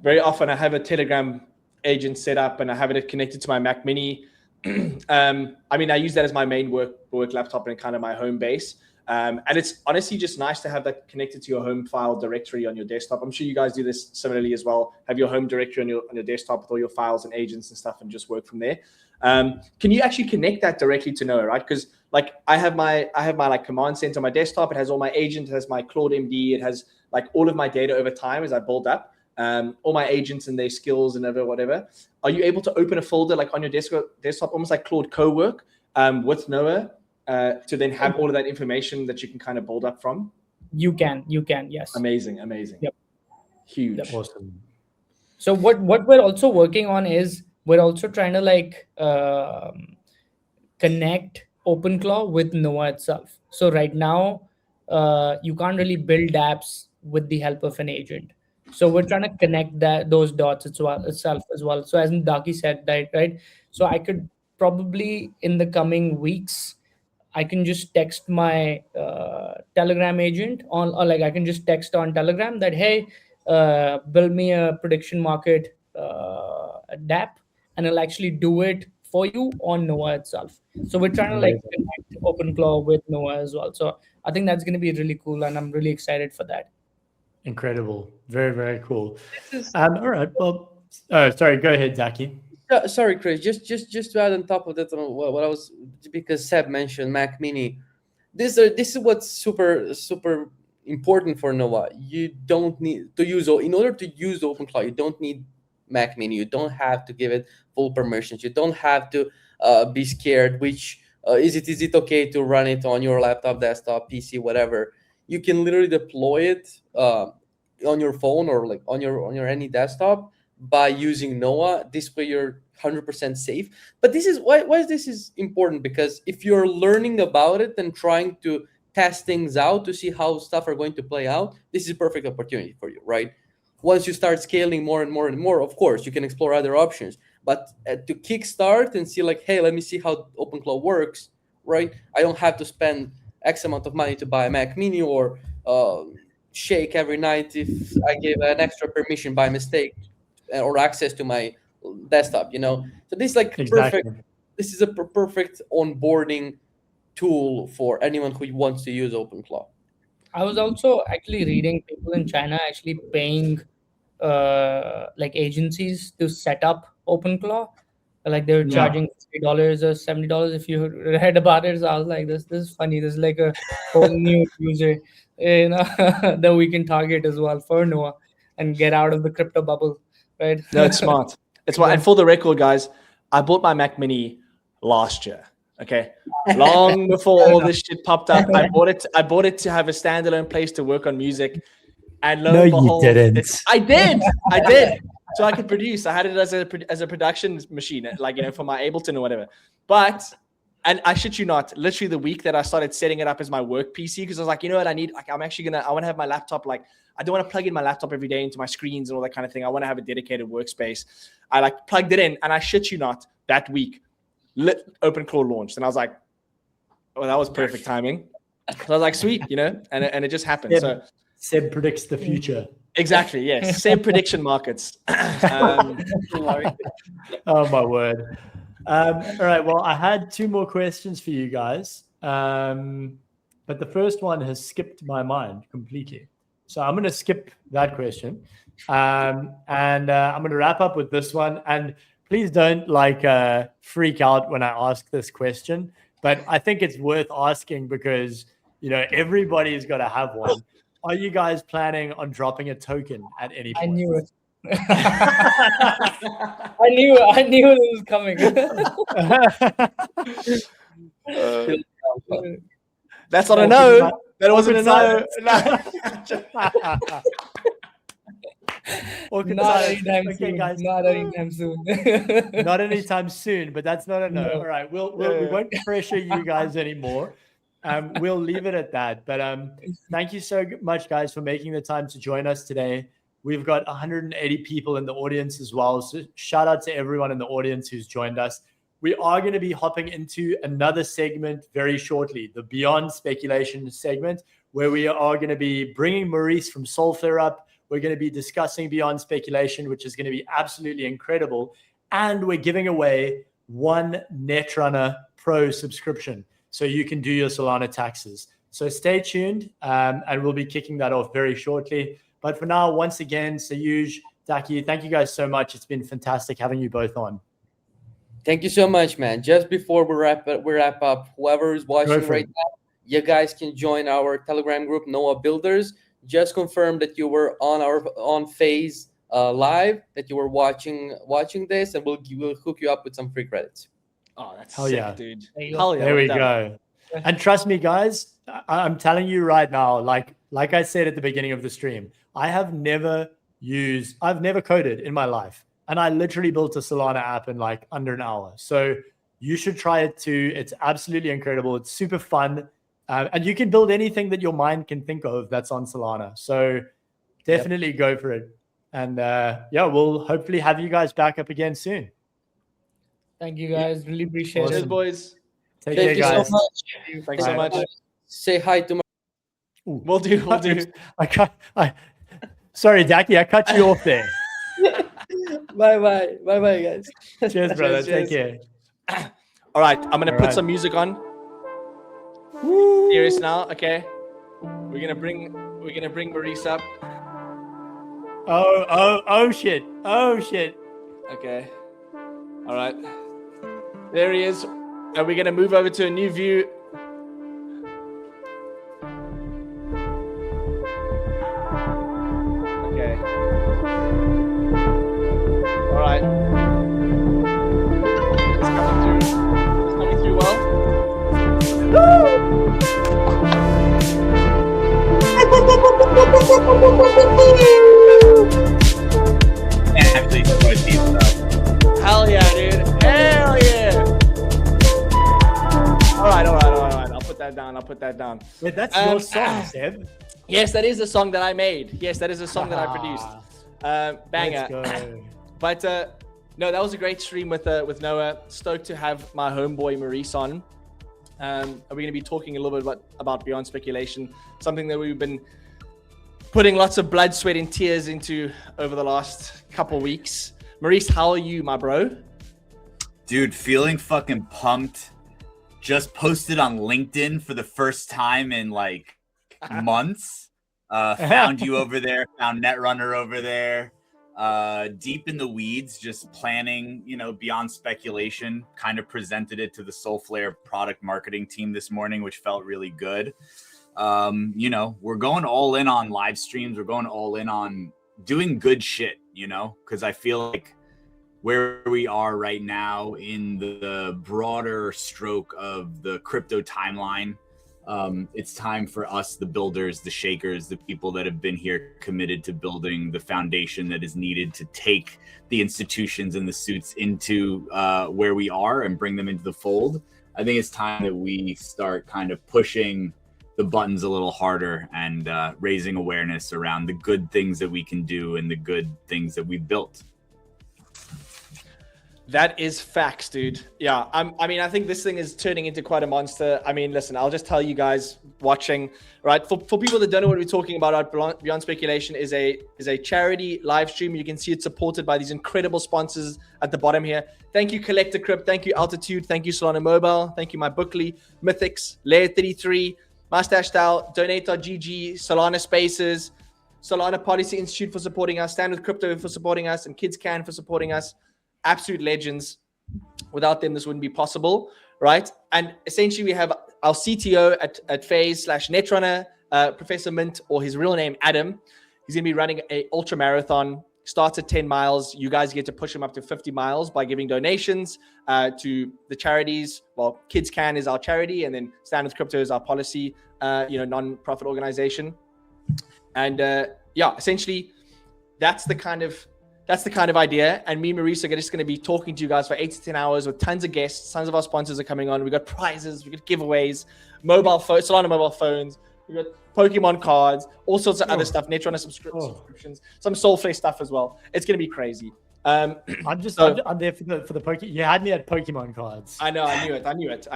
very often. I have a Telegram agent set up, and I have it connected to my Mac Mini. I mean, I use that as my main work laptop and kind of my home base. And it's honestly just nice to have that connected to your home file directory on your desktop. I'm sure you guys do this similarly as well. Have your home directory on your desktop with all your files and agents and stuff, and just work from there. Can you actually connect that directly to Noah, right? Because like I have my like command center on my desktop. It has all my agents, it has my Claude MD, it has like all of my data over time as I build up. All my agents and their skills and whatever. Are you able to open a folder like on your desktop, almost like Claude Co-work with Noah to then have all of that information that you can kind of build up from? You can, yes. Amazing. Yep. Huge. Yep. Awesome. So what we're also working on is we're also trying to like connect OpenClaw with Noah itself. So right now, you can't really build apps with the help of an agent. So we're trying to connect those dots itself as well. So as Daki said, right? So I could probably in the coming weeks, I can just text my Telegram agent or like I can just text on Telegram that, hey, build me a prediction market DApp, and it'll actually do it for you on Noah itself. So we're trying to like connect OpenClaw with Noah as well. So I think that's going to be really cool, and I'm really excited for that. Incredible. Very, very cool. All right. Well, sorry. Go ahead, Daki. Sorry, Chris. Just to add on top of that, what I was, because Seb mentioned Mac Mini. This is what's super important for Noah. You don't need to use, in order to use OpenClaw, you don't need Mac Mini. You don't have to give it full permissions. You don't have to be scared. Which is it okay to run it on your laptop, desktop, PC, whatever? You can literally deploy it on your phone or like on your any desktop by using Noah. This way you're 100% safe. But this is why this is important, because if you're learning about it and trying to test things out to see how stuff are going to play out, this is a perfect opportunity for you, right? Once you start scaling more and more and more, of course, you can explore other options. But to kickstart and see like, hey, let me see how OpenClaw works, right? I don't have to spend X amount of money to buy a Mac Mini or shake every night if I give an extra permission by mistake or access to my desktop, So this is like perfect. This is a perfect onboarding tool for anyone who wants to use OpenClaw. I was also actually reading people in China actually paying like agencies to set up OpenClaw. Like they were charging $50 or $70 if you read about it. So I was like, this is funny. This is like a whole new user, that we can target as well for Noah and get out of the crypto bubble, right? No, it's smart. It's why. And for the record, guys, I bought my Mac Mini last year. Okay, long before all this shit popped up. I bought it to have a standalone place to work on music. And lo and behold, you didn't. I did. So I could produce. I had it as a production machine, like for my Ableton or whatever. But and I shit you not, literally the week that I started setting it up as my work PC, because I was like, you know what, I want to have my laptop, like I don't want to plug in my laptop every day into my screens and all that kind of thing. I want to have a dedicated workspace. I like plugged it in, and I shit you not, that week OpenClaw launched, and I was like, oh, that was perfect timing. So I was like, sweet, and it just happened. So Seb predicts the future. Exactly, yes. Same prediction markets. Oh my word. All right, well, I had 2 more questions for you guys, but the first one has skipped my mind completely. So I'm going to skip that question, and I'm going to wrap up with this one. And please don't freak out when I ask this question, but I think it's worth asking because, everybody's got to have one. Are you guys planning on dropping a token at any point? I knew it. I knew it was coming. That's not a no. That wasn't a no. Not anytime soon. Guys. Not anytime soon. Not anytime soon, but that's not a no. All right, we won't pressure you guys anymore. We'll leave it at that. But thank you so much, guys, for making the time to join us today. We've got 180 people in the audience as well. So shout out to everyone in the audience who's joined us. We are going to be hopping into another segment very shortly, the Beyond Speculation segment, where we are going to be bringing Maurice from Solfair up. We're going to be discussing Beyond Speculation, which is going to be absolutely incredible. And we're giving away 1 Netrunner Pro subscription, so you can do your Solana taxes. So stay tuned, and we'll be kicking that off very shortly. But for now, once again, Sayuj, Daki, thank you guys so much. It's been fantastic having you both on. Thank you so much, man. Just before we wrap up, whoever is watching right now, you guys can join our Telegram group, Noah Builders. Just confirm that you were on FaZe live, that you were watching this, and we'll hook you up with some free credits. Oh, that's hell sick, yeah, dude. Hell yeah, there we go. And trust me, guys, I'm telling you right now, like I said at the beginning of the stream, I've never coded in my life. And I literally built a Solana app in like under an hour. So you should try it too. It's absolutely incredible. It's super fun. And you can build anything that your mind can think of that's on Solana. So definitely go for it. And we'll hopefully have you guys back up again soon. Thank you, guys. Really appreciate Cheers, it. boys. Take care, guys. So much. Thanks so much. Say hi to my... We'll do. Sorry, Daki, I cut you off there. Bye, guys. Cheers, brother. Cheers. Take care. All right, I'm gonna put some music on. Serious now, okay? We're gonna bring Maurice up. Oh shit. Okay. All right. There he is. And we're gonna move over to a new view. Okay. All right. It's coming through. It's coming through well. Actually, Hell yeah, dude. Hell yeah. All right. I'll put that down. Wait, that's your song, Seb. Yes, that is a song that I made. Yes, that is a song that I produced. Banger. Let's go. But No, that was a great stream with Noah. Stoked to have my homeboy Maurice on. We're going to be talking a little bit about Beyond Speculation, something that we've been putting lots of blood, sweat, and tears into over the last couple weeks. Maurice, how are you, my bro? Dude, feeling fucking pumped. Just posted on LinkedIn for the first time in like months. Found you over there, found Netrunner over there. Deep in the weeds, just planning, Beyond Speculation. Kind of presented it to the Solflare product marketing team this morning, which felt really good. We're going all in on live streams. We're going all in on doing good shit, because I feel like where we are right now in the broader stroke of the crypto timeline, it's time for us, the builders, the shakers, the people that have been here committed to building the foundation that is needed to take the institutions and the suits into where we are and bring them into the fold. I think it's time that we start kind of pushing the buttons a little harder and raising awareness around the good things that we can do and the good things that we've built. That is facts, dude. Yeah, I think this thing is turning into quite a monster. I mean, listen, I'll just tell you guys watching, right? For people that don't know what we're talking about, Beyond Speculation is a charity live stream. You can see it's supported by these incredible sponsors at the bottom here. Thank you, Collector Crypt. Thank you, Altitude. Thank you, Solana Mobile. Thank you, My Bookly, Mythics, Layer 33, Mustache Style, Donate.gg, Solana Spaces, Solana Policy Institute for supporting us, Stand With Crypto for supporting us, and Kids Can for supporting us. Absolute legends. Without them, this wouldn't be possible, right? And essentially, we have our CTO at FaZe /Netrunner, Professor Mint, or his real name, Adam. He's going to be running a ultra marathon. Starts at 10 miles. You guys get to push him up to 50 miles by giving donations to the charities. Well, Kids Can is our charity, and then Stand With Crypto is our policy, non-profit organization. And essentially, that's the kind of idea. And me and Maurice are just going to be talking to you guys for 8 to 10 hours with tons of guests. Tons of our sponsors are coming on. We got prizes, we got giveaways, Solana mobile phones, we got Pokemon cards, all sorts of other stuff. Netrunner subscriptions, some Solflare stuff as well. It's going to be crazy. I'm there for the Pokemon. You had me at Pokemon cards. I know. I knew it.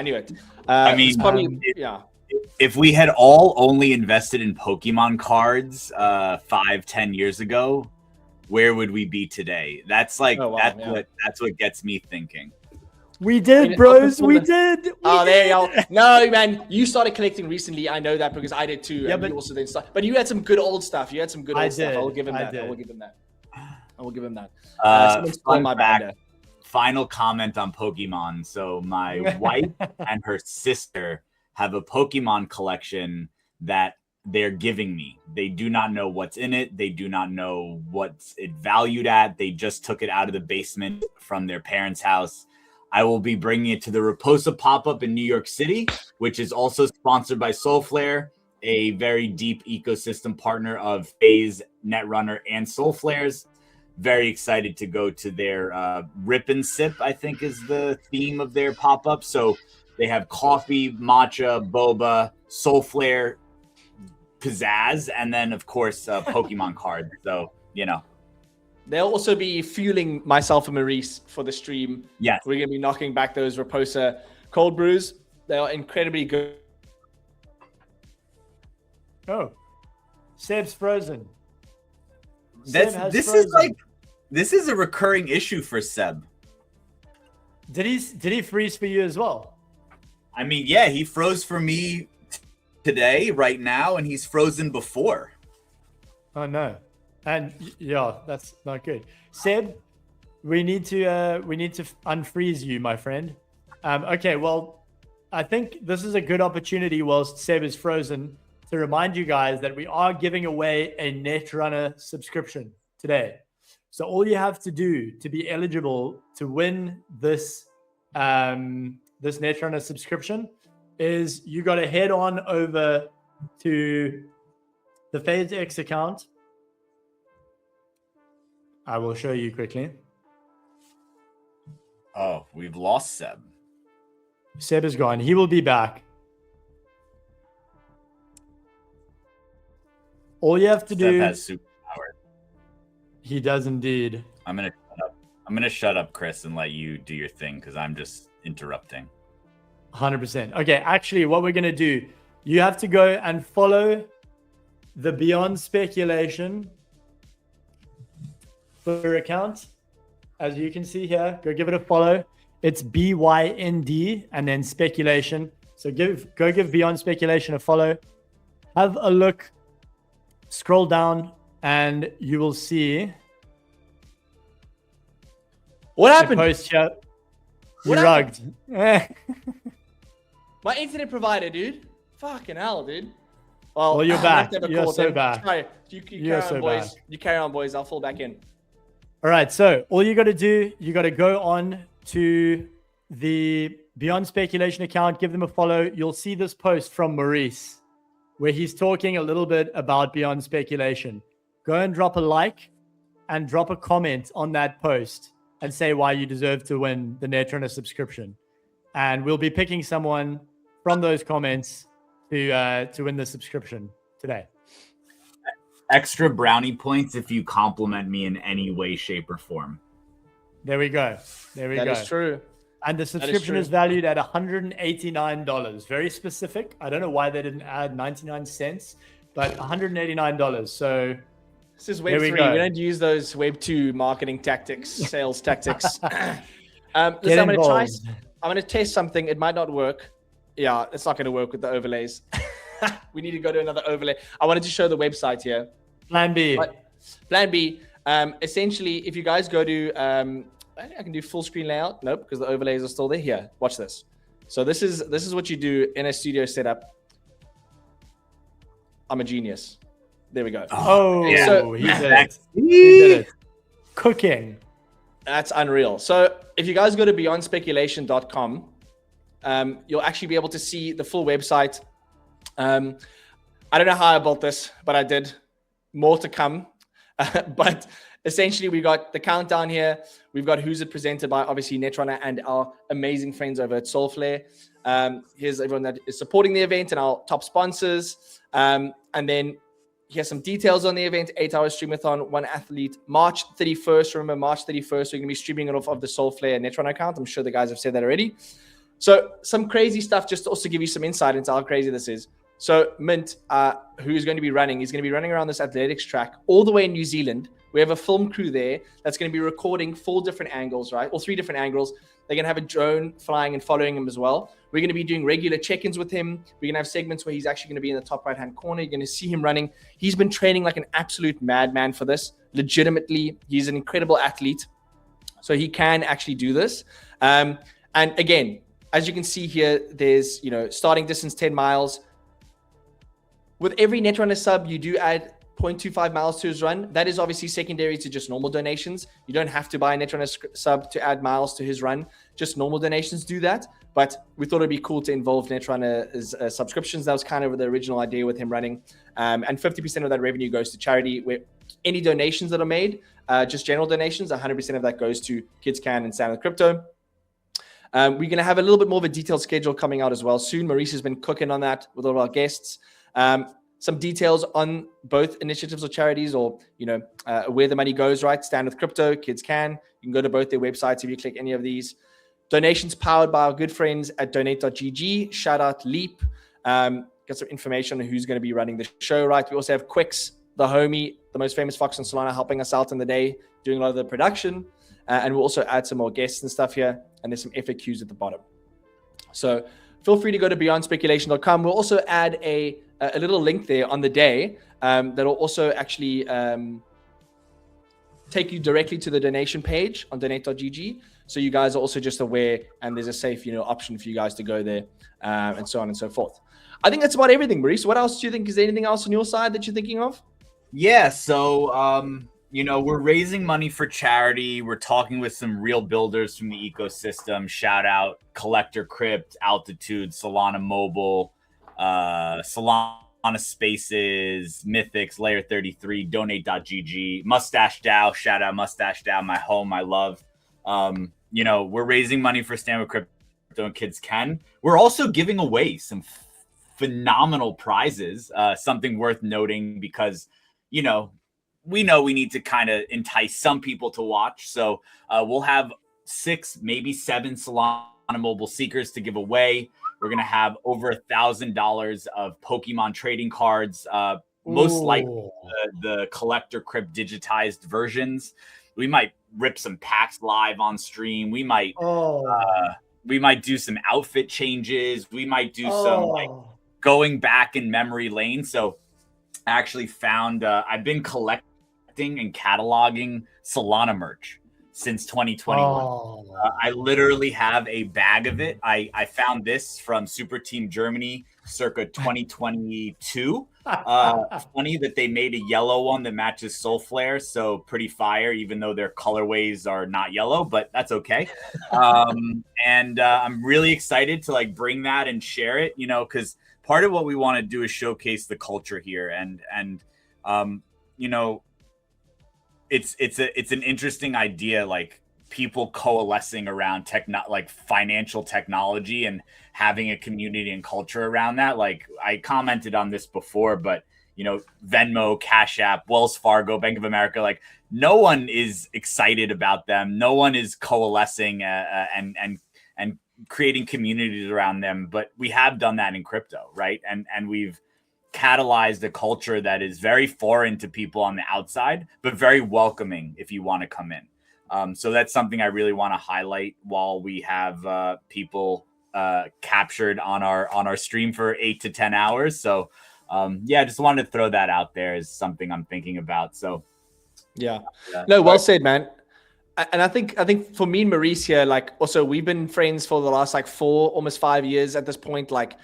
If we had all only invested in Pokemon cards 5-10 years ago, where would we be today? That's what gets me thinking. We did, bros. We did. There you go. No, man, you started collecting recently. I know that because I did too. Yeah, but you also then started. But you had some good old stuff. I will give him that. Final comment on Pokemon. So my wife and her sister have a Pokemon collection that they're giving me. They do not know what's in it. They do not know what's it valued at. They just took it out of the basement from their parents' house. I will be bringing it to the Raposa pop-up in New York City, which is also sponsored by Solflare, a very deep ecosystem partner of FaZe, Netrunner, and Solflare's. Very excited to go to their Rip and Sip, I think is the theme of their pop-up. So they have coffee, matcha, boba, Solflare, pizzazz, and then of course Pokemon cards. So they'll also be fueling myself and Maurice for the stream. Yes, we're gonna be knocking back those Raposa cold brews. They are incredibly good. Oh, Seb's frozen. This is a recurring issue for Seb. Did he freeze for you as well? I mean, yeah, he froze for me today, right now, and he's frozen before. Oh no, and that's not good. Seb, we need to unfreeze you, my friend. Okay, well, I think this is a good opportunity whilst Seb is frozen to remind you guys that we are giving away a Netrunner subscription today. So all you have to do to be eligible to win this Netrunner subscription is you got to head on over to the FaZeX account. I will show you quickly. Oh, we've lost Seb. Seb is gone. He will be back. All you have to do. Seb has superpower. He does indeed. I'm gonna I'm gonna shut up, Chris, and let you do your thing because I'm just interrupting. 100%. Okay, actually, what we're gonna do, you have to go and follow the Beyond Speculation Twitter account. As you can see here, go give it a follow. It's BYND and then speculation. So go give Beyond Speculation a follow. Have a look. Scroll down, and you will see What the happened? post here. You What rugged. My internet provider, dude. Fucking hell, dude. Well, Well, you're I'm gonna have back. to have a You're call so then. back. Sorry. You You're carry on, so boys. back. You carry on, boys. I'll fall back in. All right, so all you got to do, you got to go on to the Beyond Speculation account, give them a follow. You'll see this post from Maurice where he's talking a little bit about Beyond Speculation. Go and drop a like and drop a comment on that post and say why you deserve to win the Netrunner subscription. And we'll be picking someone from those comments to win the subscription today. Extra brownie points if you compliment me in any way, shape, or form. There we go. There we That go. is true. And the subscription true. is valued at $189. Very specific. I don't know why they didn't add 99 cents, but $189. So This is There Web we 3. go. We don't use those Web 2 marketing tactics, sales tactics. get Listen, I'm involved. going to test something. It might not work. Yeah, it's not going to work with the overlays. We need to go to another overlay. I wanted to show the website here. Plan B. But Plan B, essentially, if you guys go to, I can do full screen layout. Nope, because the overlays are still there. Here, watch this. So this is what you do in a studio setup. I'm a genius. There we go. Oh, yeah. So- he did it. That's- He did it. Cooking. That's unreal. So if you guys go to beyondspeculation.com, you'll actually be able to see the full website. I don't know how I built this, but I did. More to come. But essentially, we got the countdown here. We've got who's it presented by, obviously, Netrunner and our amazing friends over at Soulflare. Here's everyone that is supporting the event and our top sponsors. And then here's some details on the event. 8-hour streamathon, one athlete, March 31st. Remember, March 31st, we're going to be streaming it off of the Soulflare Netrunner account. I'm sure the guys have said that already. So some crazy stuff, just to also give you some insight into how crazy this is. So Mint, who is going to be running, is going to be running around this athletics track all the way in New Zealand. We have a film crew there that's going to be recording 4 different angles, right? Or 3 different angles. They're going to have a drone flying and following him as well. We're going to be doing regular check-ins with him. We're going to have segments where he's actually going to be in the top right-hand corner. You're going to see him running. He's been training like an absolute madman for this. Legitimately, he's an incredible athlete. So he can actually do this. And again, as you can see here, there's, starting distance 10 miles. With every Netrunner sub, you do add 0.25 miles to his run. That is obviously secondary to just normal donations. You don't have to buy a Netrunner sub to add miles to his run. Just normal donations do that. But we thought it'd be cool to involve Netrunner's subscriptions. That was kind of the original idea with him running. And 50% of that revenue goes to charity. Where any donations that are made, just general donations, 100% of that goes to Kids Can and Stand with Crypto. We're going to have a little bit more of a detailed schedule coming out as well soon. Maurice has been cooking on that with all of our guests. Some details on both initiatives or charities, or where the money goes, right? Stand with Crypto, Kids Can. You can go to both their websites if you click any of these. Donations powered by our good friends at donate.gg. Shout out Leap. Got some information on who's going to be running the show, right? We also have Quicks, the homie, the most famous Fox on Solana, helping us out in the day, doing a lot of the production. And we'll also add some more guests and stuff here. And there's some FAQs at the bottom. So feel free to go to beyondspeculation.com. We'll also add a little link there on the day that'll also actually take you directly to the donation page on donate.gg. So you guys are also just aware, and there's a safe, option for you guys to go there, and so on and so forth. I think that's about everything, Maurice. What else do you think? Is there anything else on your side that you're thinking of? Yeah, so we're raising money for charity. We're talking with some real builders from the ecosystem. Shout out Collector Crypt, Altitude, Solana Mobile, Solana Spaces, Mythics, Layer 33, Donate.gg, Mustache DAO. Shout out Mustache DAO, my home, my love. We're raising money for Stand with Crypto and Kids Can. We're also giving away some phenomenal prizes. Something worth noting because, we know we need to kind of entice some people to watch. So we'll have 6, maybe 7 Solana Mobile Seekers to give away. We're going to have over $1,000 of Pokemon trading cards, most likely the collector crypt digitized versions. We might rip some packs live on stream. We might do some outfit changes. We might do some like going back in memory lane. So I actually found I've been collecting and cataloging Solana merch since 2021. I literally have a bag of it. I found this from Super Team Germany circa 2022. Funny that they made a yellow one that matches Soul Flare, so pretty fire, even though their colorways are not yellow, but that's okay. And I'm really excited to like bring that and share it, you know, because part of what we want to do is showcase the culture here, and you know, it's an interesting idea, like people coalescing around like financial technology and having a community and culture around that. Like I commented on this before, but you know, Venmo, Cash App, Wells Fargo, Bank of America, like no one is excited about them. No one is coalescing and creating communities around them. But we have done that in crypto, right? And we've catalyzed a culture that is very foreign to people on the outside, but very welcoming if you want to come in. So that's something I really want to highlight while we have people captured on our stream for 8 to 10 hours. So yeah, just wanted to throw that out there as something I'm thinking about. So yeah, no, well said, man. And I think for me and Maurice here, like also we've been friends for the last like 4, almost 5 years at this point, like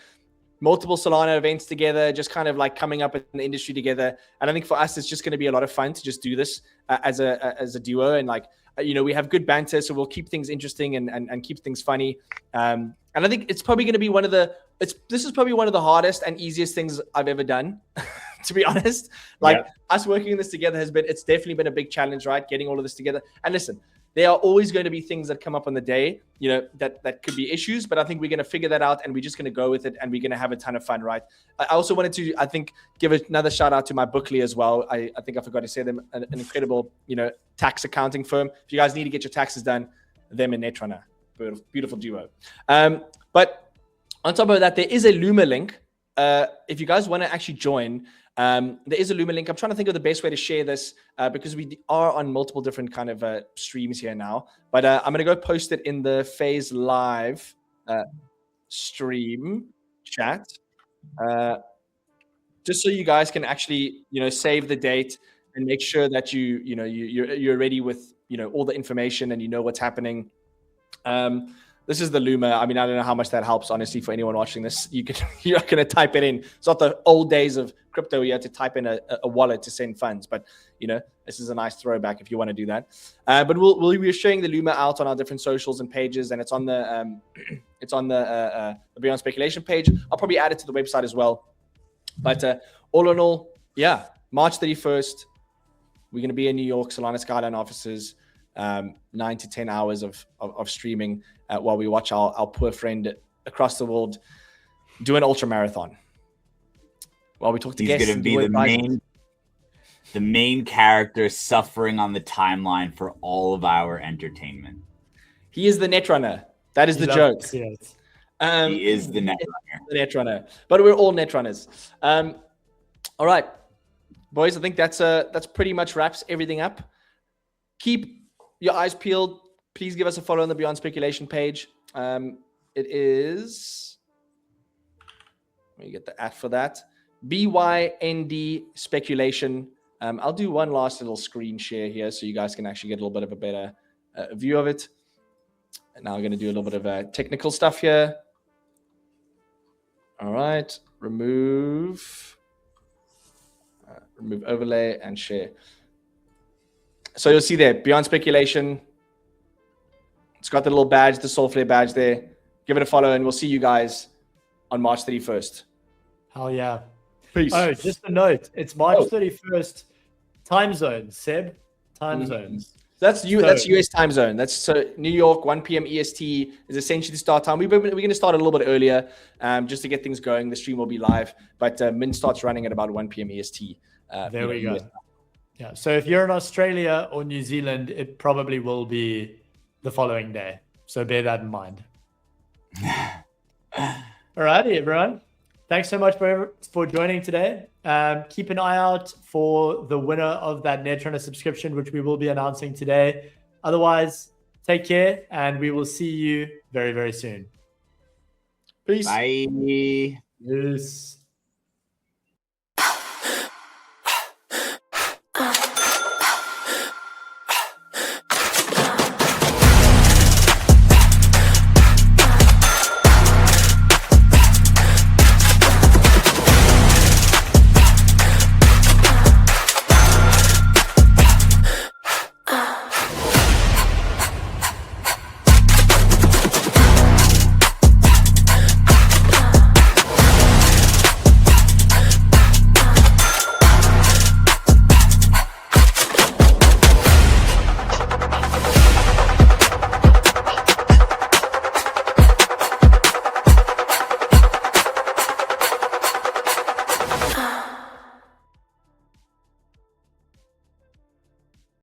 multiple Solana events together, just kind of like coming up in the industry together. And I think for us, it's just going to be a lot of fun to just do this as a duo. And like, you know, we have good banter, so we'll keep things interesting and keep things funny. And I think it's probably going to be this is probably one of the hardest and easiest things I've ever done, to be honest. Like us working on this together it's definitely been a big challenge, right? Getting all of this together. And listen, there are always going to be things that come up on the day, you know, that could be issues, but I think we're going to figure that out and we're just going to go with it and we're going to have a ton of fun, right? I also wanted to, I think, give another shout out to my Bookly as well. I think I forgot to say them, an incredible, you know, tax accounting firm. If you guys need to get your taxes done, them and Netrunner, beautiful duo. But on top of that, there is a Luma link. If you guys want to actually join, there is a Luma link. I'm trying to think of the best way to share this because we are on multiple different kind of streams here now. But I'm going to go post it in the FaZe Live stream chat, just so you guys can actually, you know, save the date and make sure that you're ready with, you know, all the information and you know what's happening. This is the Luma. I mean, I don't know how much that helps, honestly, for anyone watching this. You're not going to type it in. It's not the old days of crypto where you had to type in a wallet to send funds. But, you know, this is a nice throwback if you want to do that. But we'll be sharing the Luma out on our different socials and pages, and it's on the Beyond Speculation page. I'll probably add it to the website as well. But all in all, yeah, March 31st, we're going to be in New York, Solana Skyline offices. 9 to 10 hours of streaming while we watch our poor friend across the world do an ultra marathon. While we talk to guests. He's going to be the main character suffering on the timeline for all of our entertainment. He is the Netrunner. That is the joke. Yes. He is the Netrunner. The Netrunner. But we're all Netrunners. All right, boys. I think that's pretty much wraps everything up. Keep your eyes peeled. Please give us a follow on the Beyond Speculation page. It is, let me get the @ for that. BYND Speculation. I'll do one last little screen share here so you guys can actually get a little bit of a better view of it. And now I'm going to do a little bit of technical stuff here. All right. Remove overlay and share. So you'll see there, Beyond Speculation. It's got the little badge, the Soulflare badge there. Give it a follow, and we'll see you guys on March 31st. Hell yeah. Peace. Oh, just a note. It's March 31st time zone, Seb. Time zones. That's US time zone. That's so New York, 1 p.m. EST is essentially the start time. We're going to start a little bit earlier just to get things going. The stream will be live, but Min starts running at about 1 p.m. EST. There we go. Yeah. So if you're in Australia or New Zealand, it probably will be the following day. So bear that in mind. Alrighty, everyone. Thanks so much for joining today. Keep an eye out for the winner of that Netrunner subscription, which we will be announcing today. Otherwise, take care, and we will see you very, very soon. Peace. Bye. Peace.